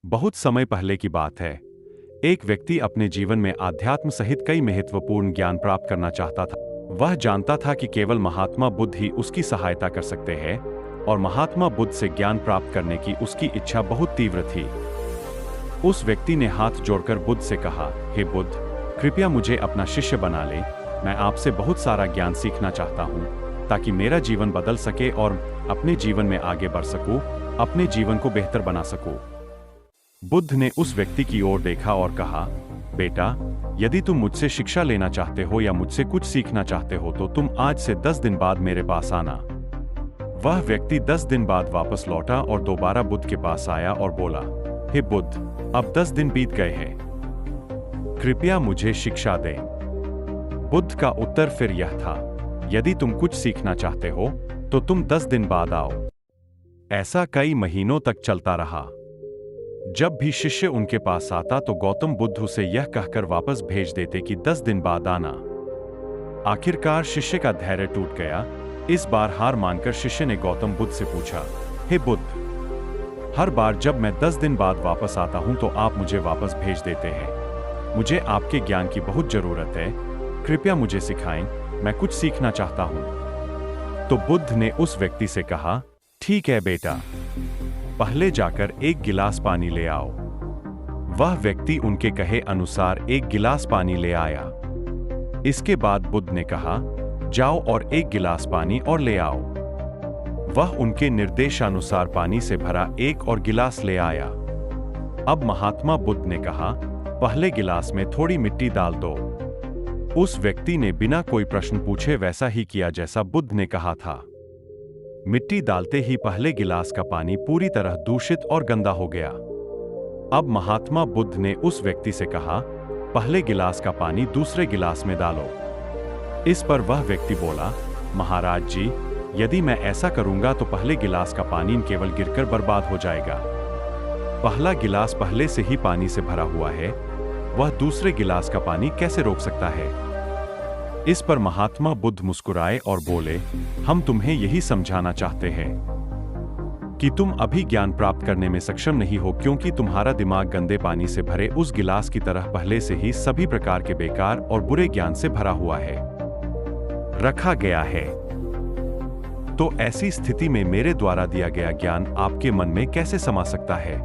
बहुत समय पहले की बात है। एक व्यक्ति अपने जीवन में आध्यात्म सहित कई महत्वपूर्ण ज्ञान प्राप्त करना चाहता था। वह जानता था कि केवल महात्मा बुद्ध ही उसकी सहायता कर सकते हैं और महात्मा बुद्ध से ज्ञान प्राप्त करने की उसकी इच्छा बहुत तीव्र थी। उस व्यक्ति ने हाथ जोड़कर बुद्ध से कहा, हे बुद्ध, कृपया मुझे अपना शिष्य बना ले। मैं आपसे बहुत सारा ज्ञान सीखना चाहता हूँ ताकि मेरा जीवन बदल सके और अपने जीवन में आगे बढ़ सकूं, अपने जीवन को बेहतर बना सकूं। बुद्ध ने उस व्यक्ति की ओर देखा और कहा, बेटा, यदि तुम मुझसे शिक्षा लेना चाहते हो या मुझसे कुछ सीखना चाहते हो तो तुम आज से 10 दिन बाद मेरे पास आना। वह व्यक्ति 10 दिन बाद वापस लौटा और दोबारा बुद्ध के पास आया और बोला, हे बुद्ध, अब 10 दिन बीत गए हैं, कृपया मुझे शिक्षा दें। बुद्ध का उत्तर फिर यह था, यदि तुम कुछ सीखना चाहते हो तो तुम 10 दिन बाद आओ। ऐसा कई महीनों तक चलता रहा। जब भी शिष्य उनके पास आता तो गौतम बुद्ध उसे यह कहकर वापस भेज देते कि 10 दिन बाद आना। आखिरकार शिष्य का धैर्य टूट गया। इस बार हार मानकर शिष्य ने गौतम बुद्ध से पूछा, हे बुद्ध, हर बार जब मैं 10 दिन बाद वापस आता हूं तो आप मुझे वापस भेज देते हैं। मुझे आपके ज्ञान की बहुत जरूरत है, कृपया मुझे सिखाएं, मैं कुछ सीखना चाहता हूं। तो बुद्ध ने उस व्यक्ति से कहा, ठीक है बेटा, पहले जाकर एक गिलास पानी ले आओ। वह व्यक्ति उनके कहे अनुसार एक गिलास पानी ले आया। इसके बाद बुद्ध ने कहा, जाओ और एक गिलास पानी और ले आओ। वह उनके निर्देशानुसार पानी से भरा एक और गिलास ले आया। अब महात्मा बुद्ध ने कहा, पहले गिलास में थोड़ी मिट्टी डाल दो। उस व्यक्ति ने बिना कोई प्रश्न पूछे वैसा ही किया जैसा बुद्ध ने कहा था। मिट्टी डालते ही पहले गिलास का पानी पूरी तरह दूषित और गंदा हो गया। अब महात्मा बुद्ध ने उस व्यक्ति से कहा, पहले गिलास का पानी दूसरे गिलास में डालो। इस पर वह व्यक्ति बोला, महाराज जी, यदि मैं ऐसा करूंगा तो पहले गिलास का पानी केवल गिरकर बर्बाद हो जाएगा। पहला गिलास पहले से ही पानी से भरा हुआ है, वह दूसरे गिलास का पानी कैसे रोक सकता है? इस पर महात्मा बुद्ध मुस्कुराए और बोले, हम तुम्हें यही समझाना चाहते हैं कि तुम अभी ज्ञान प्राप्त करने में सक्षम नहीं हो क्योंकि तुम्हारा दिमाग गंदे पानी से भरे उस गिलास की तरह पहले से ही सभी प्रकार के बेकार और बुरे ज्ञान से भरा हुआ है, रखा गया है। तो ऐसी स्थिति में मेरे द्वारा दिया गया ज्ञान आपके मन में कैसे समा सकता है?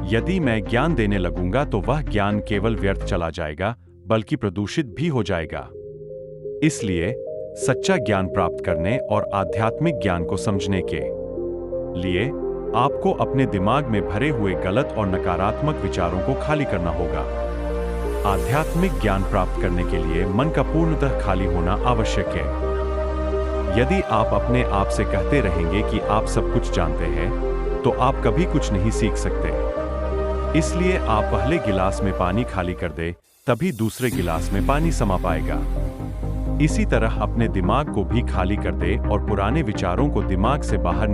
यदि मैं ज्ञान देने लगूंगा तो वह ज्ञान केवल व्यर्थ चला जाएगा बल्कि प्रदूषित भी हो जाएगा। इसलिए सच्चा ज्ञान प्राप्त करने और आध्यात्मिक ज्ञान को समझने के लिए आपको अपने दिमाग में भरे हुए गलत और नकारात्मक विचारों को खाली करना होगा। आध्यात्मिक ज्ञान प्राप्त करने के लिए मन का पूर्णतः खाली होना आवश्यक है। यदि आप अपने आप से कहते रहेंगे कि आप सब कुछ जानते हैं, तो आप कभी कुछ नहीं सीख सकते। इसलिए आप पहले गिलास में पानी खाली कर दे, तभी दूसरे गिलास में पानी समा पाएगा। इसी तरह अपने दिमाग को भी खाली कर दे और पुराने विचारों को दिमाग से बाहर